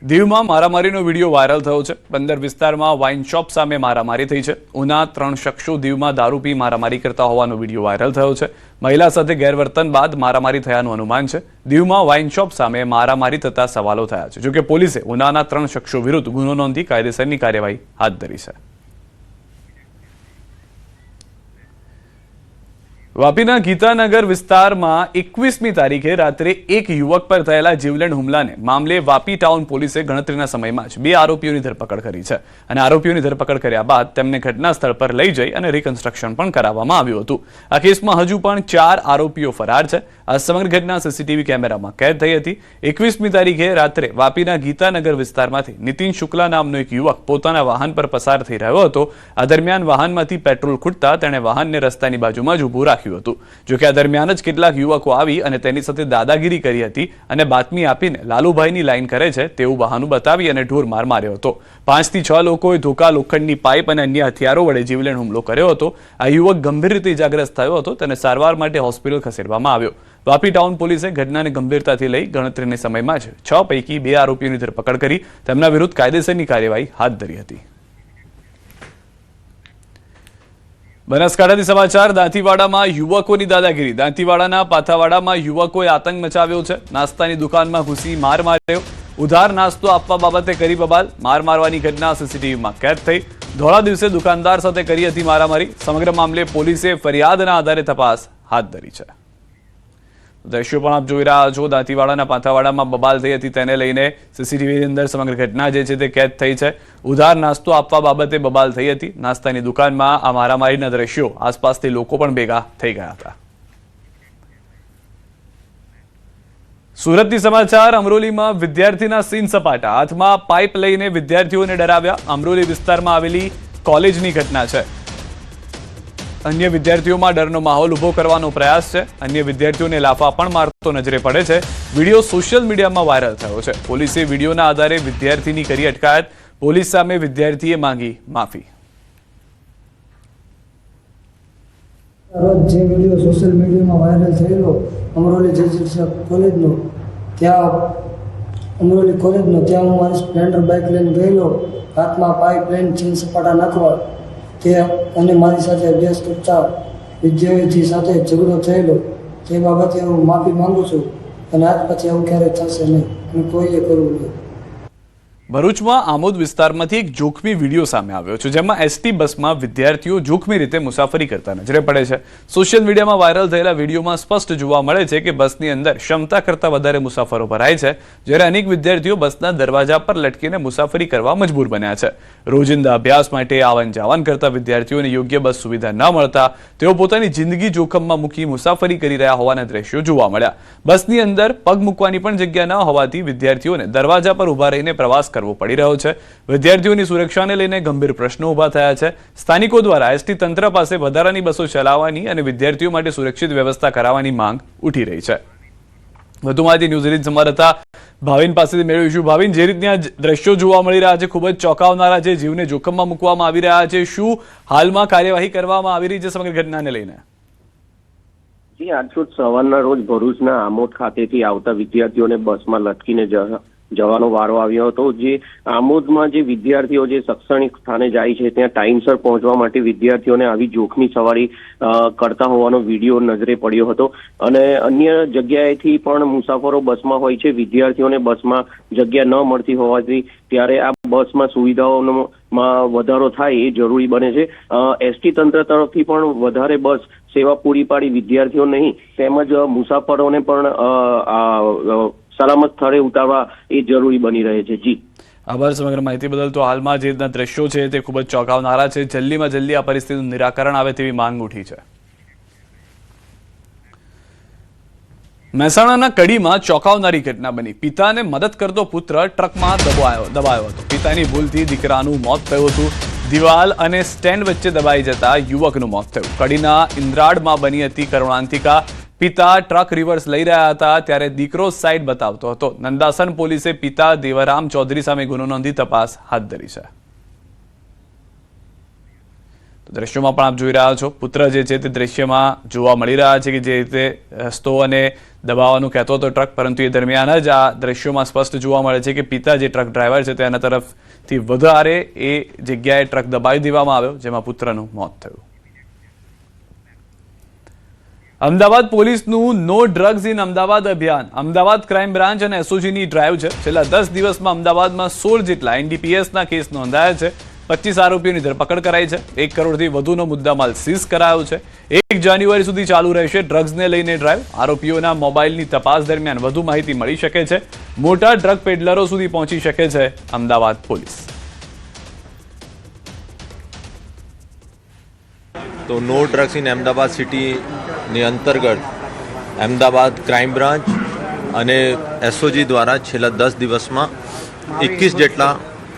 દીવમાં મારામારીનો video viral થયો છે। બંદર વિસ્તારમાં વાઇન શોપ સામે મારામારી થઈ છે। ઉના 3 શખ્સો દીવમાં દારૂ પી મારામારી કરતા હોવાનો વિડીયો વાયરલ થયો છે। મહિલા સાથે ગેરવર્તન બાદ મારામારી થયાનું અનુમાન છે। દીવમાં વાઇન શોપ સામે મારામારી થતા સવાલો થયા છે। જોકે પોલીસે ઉનાના 3 શખ્સો વિરુદ્ધ ગુનો નોંધી કાયદેસરની કાર્યવાહી હાથ ધરી છે। વાપીના ગીતાનગર વિસ્તારમાં 21મી તારીખે રાત્રે એક યુવક પર થયેલા જીવલેણ હુમલાને મામલે વાપી ટાઉન પોલીસે ગણતરીના સમયમાં જ 2 આરોપીઓની ધરપકડ કરી છે અને આરોપીઓની ધરપકડ કર્યા બાદ તેમને ઘટના સ્થળ પર લઈ જઈ અને રિકન્સ્ટ્રક્શન પણ કરાવવામાં આવ્યું હતું। આ કેસમાં હજુ પણ 4 આરોપીઓ ફરાર છે। આ સમગ્ર ઘટના સીસીટીવી કેમેરામાં કેદ થઈ હતી। 21મી તારીખે રાત્રે વાપીના ગીતાનગર વિસ્તારમાંથી નીતિન શુક્લા નામનો એક યુવક પોતાના વાહન પર પસાર થઈ રહ્યો હતો। આ દરમિયાન વાહનમાંથી પેટ્રોલ ખૂટતા તેણે વાહનને રસ્તાની બાજુમાં જ ઊભું રાખ્યું હતું। જો કે આ દરમિયાન જ કેટલાક યુવકો આવી અને તેની સાથે દાદાગીરી કરી હતી અને બાતમી આપીને લાલુભાઈની લાઈન કરે છે તેવું બહાનું બતાવી અને ઢોર માર માર્યો હતો। 5 થી 6 લોકોએ ધોકા, લોખંડની પાઇપ અને અન્ય હથિયારો વડે જીવલેણ હુમલો કર્યો હતો। આ યુવક ગંભીર રીતે ઇજાગ્રસ્ત થયો હતો, તેને સારવાર માટે હોસ્પિટલ ખસેડવામાં આવ્યો। વાપી ટાઉન પોલીસે ઘટનાને ગંભીરતાથી લઈ ગણતરીના સમયમાં જ 6 પૈકી 2 આરોપીઓની ધરપકડ કરી તેમના વિરુદ્ધ કાયદેસરની કાર્યવાહી હાથ ધરી હતી। બનાસકાંઠાથી સમાચાર। દાંતીવાડામાં યુવકોની દાદાગીરી। દાંતીવાડાના પાથાવાડામાં યુવકોએ આતંક મચાવ્યો છે। નાસ્તાની દુકાનમાં ઘૂસી માર માર્યો। ઉધાર નાસ્તો આપવા બાબતે કરી બબાલ। માર મારવાની ઘટના સીસીટીવીમાં કેદ થઈ। ધોળા દિવસે દુકાનદાર સાથે કરી હતી મારામારી। સમગ્ર મામલે પોલીસે ફરિયાદના આધારે તપાસ હાથ ધરી છે। દ્રશ્યો પણ આપ જોઈ રહ્યા છો। દાંતીવાડાના પાથાવાડામાં બબાલ થઈ હતી, તેને લઈને સીસીટીવીની અંદર સમગ્ર ઘટના જે છે તે કેદ થઈ છે। ઉધાર નાસ્તો આપવા બાબતે બબાલ થઈ હતી। નાસ્તાની દુકાનમાં આ મારામારીના દ્રશ્યો આસપાસથી લોકો પણ ભેગા થઈ ગયા હતા। સુરતથી સમાચાર। અમરોલીમાં વિદ્યાર્થીના સીન સપાટા। હાથમાં પાઇપ લઈને વિદ્યાર્થીઓને ડરાવ્યા। અમરોલી વિસ્તારમાં આવેલી કોલેજની ઘટના છે। અન્ય વિદ્યાર્થીઓમાં ડરનો માહોલ ઉભો કરવાનો પ્રયાસ છે। અન્ય વિદ્યાર્થીઓને લાફા પણ મારતો નજરે પડે છે। વિડીયો સોશિયલ મીડિયામાં વાયરલ થયો છે। પોલીસે વિડીયોના આધારે વિદ્યાર્થીની કરી અટકાયત। પોલીસ સામે વિદ્યાર્થીએ માંગી માફી। જે વિડીયો સોશિયલ મીડિયામાં વાયરલ થયેલો અમરોલી કોલેજનો, અમરોલી કોલેજનો, ત્યાં હું મારી સ્પ્લેન્ડર બાઇક લઈને ગયેલો। હાથમાં પાઇપ લઈને છીન સપાટા નાખવા તે અને મારી સાથે અભ્યાસ કરતા વિદ્યાર્થી સાથે ઝઘડો થયેલો। તે બાબતે હું માફી માંગુ છું અને આજ પછી આવું ક્યારેય થશે નહીં અને કોઈએ કરવું નહીં। ભરૂચમાં આમોદ વિસ્તારમાંથી એક જોખમી વિડીયો સામે આવ્યો છે, જેમાં એસટી બસમાં વિદ્યાર્થીઓ જોખમી રીતે મુસાફરી કરતા નજરે પડે છે। સોશિયલ મીડિયામાં વાયરલ થયેલા વિડીયોમાં સ્પષ્ટ જોવા મળે છે કે બસની અંદર ક્ષમતા કરતાં વધારે મુસાફરો ભરાય છે, જ્યારે અનેક વિદ્યાર્થીઓ બસના દરવાજા પર લટકીને મુસાફરી કરવા મજબૂર બન્યા છે। રોજિંદા અભ્યાસ માટે આવન જાવન કરતા વિદ્યાર્થીઓને યોગ્ય બસ સુવિધા ન મળતા તેઓ પોતાની જિંદગી જોખમમાં મૂકી મુસાફરી કરી રહ્યા હોવાના દ્રશ્યો જોવા મળ્યા। બસની અંદર પગ મૂકવાની પણ જગ્યા ન હોવાથી વિદ્યાર્થીઓને દરવાજા પર ઊભા રહીને પ્રવાસ કરવો પડી રહ્યો છે। વિદ્યાર્થીઓની સુરક્ષાને લઈને ગંભીર પ્રશ્નો ઊભા થયા છે। સ્થાનિકો દ્વારા એસટી તંત્ર પાસે વધારાની બસો ચલાવવાની અને વિદ્યાર્થીઓ માટે સુરક્ષિત વ્યવસ્થા કરાવવાની માંગ ઉઠી રહી છે। વધુ માહિતી ન્યૂઝ 18 સંવાદદાતા ભાવિન પાસેથી મેળવીશું। ભાવિન, જે રીતના દ્રશ્યો જોવા મળી રહ્યા છે ખૂબ જ ચોંકાવનારા છે, જીવને જોખમમાં મૂકવામાં આવી રહ્યા છે, શું હાલમાં કાર્યવાહી કરવામાં આવી રહી છે સમગ્ર ઘટનાને લઈને? જી, આજ સવારના રોજ ભરૂચના આમોદ ખાતેથી આવતા વિદ્યાર્થીઓને બસમાં લટકીને જવાનો વારો આવ્યો હતો। જે આમોદમાં જે વિદ્યાર્થીઓ જે શૈક્ષણિક સ્થાને જાય છે ત્યાં ટાઈમસર પહોંચવા માટે વિદ્યાર્થીઓને આવી જોખમી સવારી કરતા હોવાનો વિડીયો નજરે પડ્યો હતો અને અન્ય જગ્યાએથી પણ મુસાફરો બસમાં હોય છે। વિદ્યાર્થીઓને બસમાં જગ્યા ન મળતી હોવાથી ત્યારે આ બસમાં સુવિધાઓમાં વધારો થાય એ જરૂરી બને છે। એસટી તંત્ર તરફથી પણ વધારે બસ સેવા પૂરી પાડી વિદ્યાર્થીઓ નહીં તેમજ મુસાફરોને પણ સલામત સ્થળે ઉતારવા એ જરૂરી બની રહે છે। જી, આભાર સમગ્ર માહિતી બદલ। તો હાલમાં જે રીતના દ્રશ્યો છે તે ખૂબ જ ચોંકાવનારા છે। જલ્દીમાં જલ્દી આ પરિસ્થિતિનું નિરાકરણ આવે તેવી માંગ ઉઠી છે। મહેસાણાના કડીમાં ચોંકાવનારી ઘટના બની। પિતાને મદદ કરતો પુત્ર ટ્રકમાં દબાયો હતો। પિતાની ભૂલથી દીકરાનું મોત થયું હતું। દિવાલ અને સ્ટેન્ડ વચ્ચે દબાઈ જતા યુવકનું મોત થયું। કડીના ઇન્દ્રાડમાં બની હતી કરુણાંતિકા। પિતા ટ્રક રિવર્સ લઈ રહ્યા હતા ત્યારે દીકરો સાઈડ બતાવતો હતો। નંદાસન પોલીસે પિતા દેવરામ ચૌધરી સામે ગુનો નોંધી તપાસ હાથ ધરી છે। દ્રશ્યોમાં પણ આપ જોઈ રહ્યા છો, પુત્ર જે છે તે દ્રશ્યમાં જોવા મળી રહ્યા છે કે જે રીતે રસ્તો અને દબાવવાનું કહેતો હતો ટ્રક, પરંતુ એ દરમિયાન જ આ દ્રશ્યોમાં સ્પષ્ટ જોવા મળે છે કે પિતા જે ટ્રક ડ્રાઈવર છે તેના તરફથી વધારે એ જગ્યાએ ટ્રક દબાવી દેવામાં આવ્યો, જેમાં પુત્રનું મોત થયું. અમદાવાદ પોલીસનું નો ડ્રગ્સ ઇન અમદાવાદ અભિયાન. અમદાવાદ ક્રાઇમ બ્રાન્ચ અને એસઓજીની ડ્રાઈવ છે. છેલ્લા 10 દિવસમાં અમદાવાદમાં 16 જેટલા એનડીપીએસના કેસ નોંધાયા છે. 25 આરોપીઓની ધરપકડ કરાઈ છે. 1 કરોડથી વધુનો મુદ્દામાલ સીઝ કરાયો છે. 1 જાન્યુઆરી સુધી ચાલુ રહેશે ડ્રગ્સને લઈને ડ્રાઈવ. આરોપીઓના મોબાઈલની તપાસ દરમિયાન વધુ માહિતી મળી શકે છે. મોટા ડ્રગ પેડલરો સુધી પહોંચી શકે છે અમદાવાદ પોલીસ. તો નો ડ્રગ્સ ઇન અમદાવાદ સિટીની અંતર્ગત અમદાવાદ ક્રાઇમ બ્રાન્ચ અને એસઓજી દ્વારા છેલ્લા 10 દિવસમાં 21 જેટલા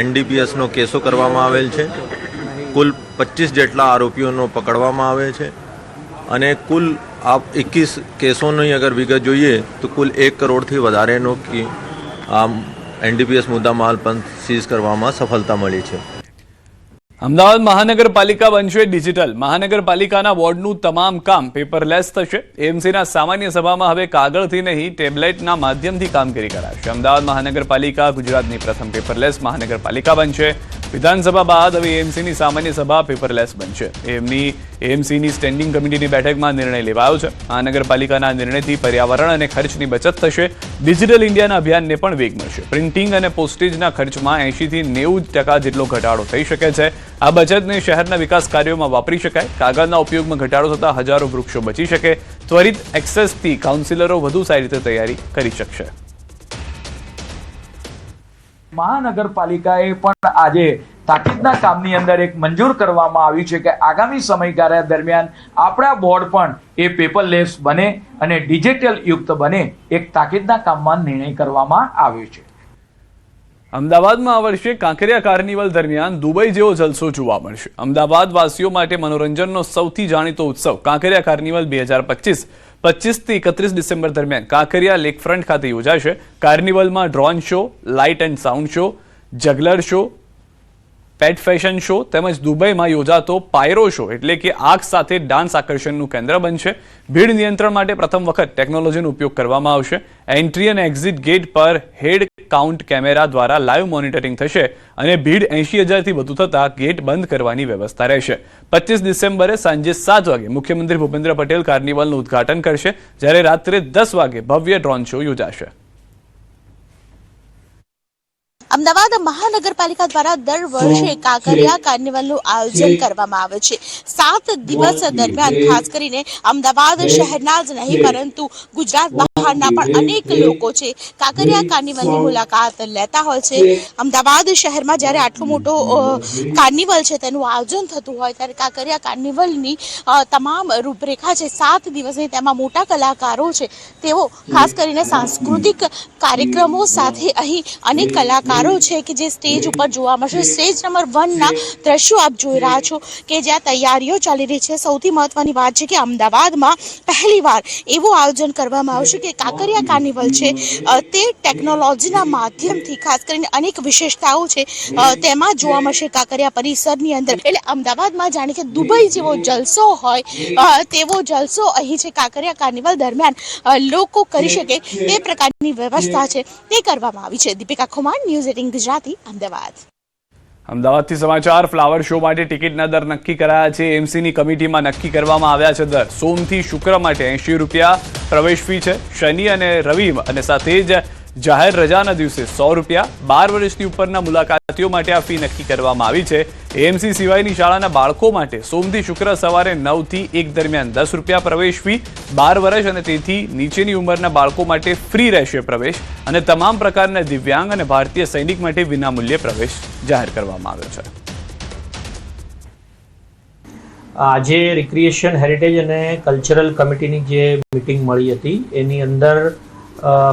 એનડીપીએસનો કેસો કરવામાં આવેલ છે. કુલ 25 જેટલા આરોપીઓનો પકડવામાં આવે છે અને કુલ આ 21 કેસોની અગર વિગત જોઈએ તો કુલ 1 કરોડથી વધારેનો એનડીપીએસ મુદ્દામાલ પણ સીઝ કરવામાં સફળતા મળી છે. અમદાવાદ મહાનગરપાલિકા બનશે ડિજિટલ. મહાનગરપાલિકાના વોર્ડનું તમામ કામ પેપરલેસ થશે. એએમસીના સામાન્ય સભામાં હવે કાગળથી નહીં ટેબ્લેટના માધ્યમથી કામગીરી કરાશે. અમદાવાદ મહાનગરપાલિકા ગુજરાતની પ્રથમ પેપરલેસ મહાનગરપાલિકા બનશે. વિધાનસભા બાદ હવે એએમસીની સામાન્ય સભા પેપરલેસ બનશે. એએમસીની સ્ટેન્ડિંગ કમિટીની બેઠકમાં નિર્ણય લેવાયો છે. મહાનગરપાલિકાના નિર્ણયથી પર્યાવરણ અને ખર્ચની બચત થશે. ડિજિટલ ઇન્ડિયાના અભિયાનને પણ વેગ મળશે. પ્રિન્ટિંગ અને પોસ્ટેજના ખર્ચમાં 80 થી 90% જેટલો ઘટાડો થઈ શકે છે. આ બચતને શહેરના વિકાસ કાર્યોમાં વાપરી શકાય. કાગળના ઉપયોગમાં ઘટાડો થતા હજારો વૃક્ષો બચી શકે. ત્વરિત એક્સેસથી કાઉન્સિલરો વધુ સારી રીતે તૈયારી કરી શકશે. મહાનગરપાલિકાએ પણ આજે તાકીદના કામની અંદર એક મંજૂર કરવામાં આવ્યું છે કે આગામી સમયગાળા દરમિયાન આપણા બોર્ડ પણ એ પેપરલેસ બને અને ડિજિટલ યુક્ત બને, એક તાકીદના કામમાં નિર્ણય કરવામાં આવ્યો છે. અમદાવાદમાં આ વર્ષે કાંકરિયા કાર્નિવલ દરમિયાન દુબઈ જેવો જલસો જોવા મળશે. અમદાવાદ વાસીઓ માટે મનોરંજનનો સૌથી જાણીતો ઉત્સવ કાંકરિયા કાર્નિવલ 2025 25 થી 31 ડિસેમ્બર દરમિયાન કાંકરિયા લેકફ્રન્ટ ખાતે યોજાશે. કાર્નિવલમાં drone show, light and sound show, juggler show, pet fashion show તેમજ દુબઈમાં યોજાતો પાયરો શો એટલે કે આગ સાથે ડાન્સ આકર્ષણનું કેન્દ્ર બનશે. ભીડ નિયંત્રણ માટે પ્રથમ વખત ટેકનોલોજીનો ઉપયોગ કરવામાં આવશે. એન્ટ્રી અને એક્ઝિટ ગેટ પર હેડ કાઉન્ટ કેમેરા દ્વારા લાઈવ મોનિટરિંગ થશે અને ભીડ 80,000થી વધુ થતા ગેટ બંધ કરવાની વ્યવસ્થા રહેશે. 25 ડિસેમ્બરે સાંજે 7 વાગે મુખ્યમંત્રી ભૂપેન્દ્ર પટેલ કાર્નિવલનું ઉદ્ઘાટન કરશે, જ્યારે રાત્રે 10 વાગે ભવ્ય ડ્રોન શો યોજાશે. અમદાવાદ મહાનગરપાલિકા દ્વારા દર વર્ષે કાંકરિયા કાર્નિવલનું આયોજન કરવામાં આવે છે. 7 દિવસ દરમિયાન ખાસ કરીને અમદાવાદ શહેરના જ નહીં પરંતુ ગુજરાત બહારના પણ અનેક લોકો છે કાંકરિયા કાર્નિવલની મુલાકાત લેતા હોય છે. અમદાવાદ શહેરમાં જ્યારે આટલો મોટો કાર્નિવલ છે તેનું આયોજન થતું હોય ત્યારે કાંકરિયા કાર્નિવલની તમામ રૂપરેખા છે 7 દિવસની, તેમાં મોટા કલાકારો છે તેઓ ખાસ કરીને સાંસ્કૃતિક કાર્યક્રમો સાથે અહીં અનેક કલાકારો છે કે જે સ્ટેજ ઉપર જોવા મળશે. સ્ટેજ નંબર 1 ના દ્રશ્યો આપ જોઈ રહ્યા છો કે જ્યાં તૈયારીઓ ચાલી રહી છે. સૌથી મહત્વની વાત છે કે અમદાવાદમાં પહેલીવાર એવું આયોજન કરવામાં આવશે કે કાંકરિયા કાર્નિવલ છે તે ટેકનોલોજીના માધ્યમથી ખાસ કરીને અનેક વિશેષતાઓ છે તેમાં જોવા મળશે કાંકરિયા પરિસરની અંદર. એટલે અમદાવાદમાં જાણે કે દુબઈ જેવો જલસો હોય તેવો જલસો અહીં છે કાંકરિયા કાર્નિવલ દરમિયાન લોકો કરી શકે તે પ્રકારની વ્યવસ્થા છે તે કરવામાં આવી છે. દીપિકા ખુમાર, ન્યૂઝ 18 ગુજરાતી, અમદાવાદ. અમદાવાદથી સમાચાર. ફ્લાવર શો માટે ટિકિટના દર નક્કી કરાયા છે. એમસીની કમિટીમાં નક્કી કરવામાં આવ્યા છે દર. સોમથી શુક્ર માટે 80 રૂપિયા પ્રવેશ ફી છે. શનિ અને રવિ અને સાથે જ જાહેર રજાના દિવસે 100 રૂપિયા. 12 વર્ષથી ઉપરના મુલાકાતીઓ માટે આ ફી નક્કી કરવામાં આવી છે. એએમસી સિવાયની શાળાના બાળકો માટે સોમથી શુક્ર સવારે 9 થી 1 દરમિયાન 10 રૂપિયા પ્રવેશ ફી. 12 વર્ષ અને તેથી નીચેની ઉંમરના બાળકો માટે ફ્રી રહેશે પ્રવેશ અને તમામ પ્રકારના દિવ્યાંગ અને ભારતીય સૈનિક માટે વિનામૂલ્યે પ્રવેશ જાહેર કરવામાં આવ્યો છે. આજે રિક્રિએશન, હેરિટેજ અને કલ્ચરલ કમિટીની જે મિટિંગ મળી હતી એની અંદર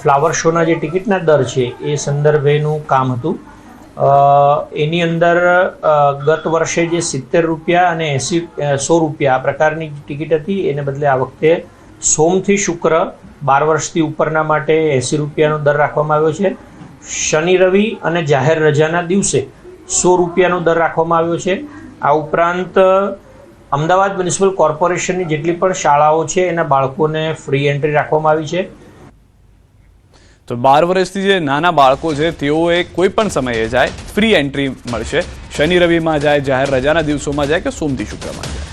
ફ્લાવર શોના જે ટિકિટના દર છે એ સંદર્ભેનું કામ હતું. એની અંદર ગત વર્ષે જે 70 રૂપિયા અને 100 રૂપિયા આ પ્રકારની ટિકિટ હતી એને બદલે આ વખતે સોમથી શુક્ર 12 વર્ષથી ઉપરના માટે 80 રૂપિયાનો દર રાખવામાં આવ્યો છે. શનિ રવિ અને જાહેર રજાના દિવસે 100 રૂપિયાનો દર રાખવામાં આવ્યો છે. આ ઉપરાંત અમદાવાદ મ્યુનિસિપલ કોર્પોરેશનની જેટલી પણ શાળાઓ છે એના બાળકોને ફ્રી એન્ટ્રી રાખવામાં આવી છે. તો 12 વર્ષથી જે નાના બાળકો છે તેઓએ કોઈ પણ સમયે જાય ફ્રી એન્ટ્રી મળશે. શનિ રવિમાં જાય, જાહેર રજાના દિવસોમાં જાય કે સોમથી શુક્રમાં જાય.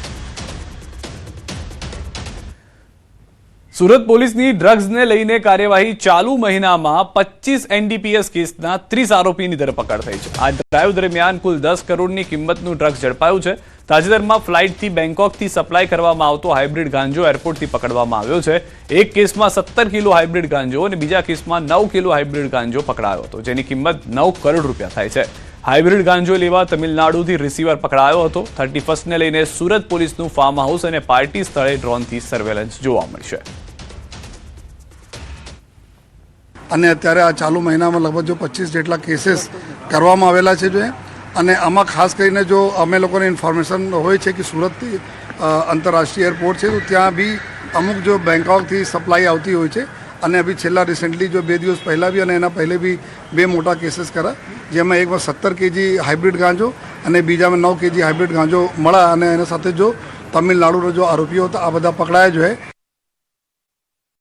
સુરત પોલીસની ડ્રગ્સને લઈને કાર્યવાહી. ચાલુ મહિનામાં 25 NDPS કેસના 30 આરોપીની ધરપકડ થઈ છે. આ ડ્રાઈવ દરમિયાન કુલ 10 કરોડની કિંમતનું ડ્રગ્સ ઝડપાયું છે. તાજેતરમાં ફ્લાઇટથી બેંકોકથી સપ્લાય કરવામાં આવતો હાઇબ્રિડ ગાંજો એરપોર્ટથી પકડવામાં આવ્યો છે. એક કેસમાં 17 કિલો હાઇબ્રિડ ગાંજો અને બીજા કેસમાં 9 કિલો હાઇબ્રિડ ગાંજો પકડાયો હતો, જેની કિંમત 9 કરોડ રૂપિયા થાય છે. હાઇબ્રિડ ગાંજો લેવા તમિલનાડુથી રિસીવર પકડાયો હતો. 31ને લઈને સુરત પોલીસનું ફાર્મ હાઉસ અને પાર્ટી સ્થળે ડ્રોનથી સર્વેલન્સ જોવા મળશે. અને અત્યારે આ ચાલુ મહિનામાં લગભગ જો 25 જેટલા કેસીસ કરવામાં આવેલા છે જો અને આમાં ખાસ કરીને જો અમે લોકોને ઇન્ફોર્મેશન હોય છે કે સુરતથી આંતરરાષ્ટ્રીય એરપોર્ટ છે તો ત્યાં બી અમુક જો બેંકોકથી સપ્લાય આવતી હોય છે. અને અભી છેલ્લા રિસેન્ટલી જો 2 દિવસ પહેલાં બી અને એના પહેલે બી 2 મોટા કેસીસ કર્યા, જેમાં એકમાં 17 kg હાઇબ્રિડ ગાંજો અને બીજામાં 9 kg હાઇબ્રિડ ગાંજો મળ્યા અને એના સાથે જો તમિલનાડુના જો આરોપીઓ હતા આ બધા પકડાયા જો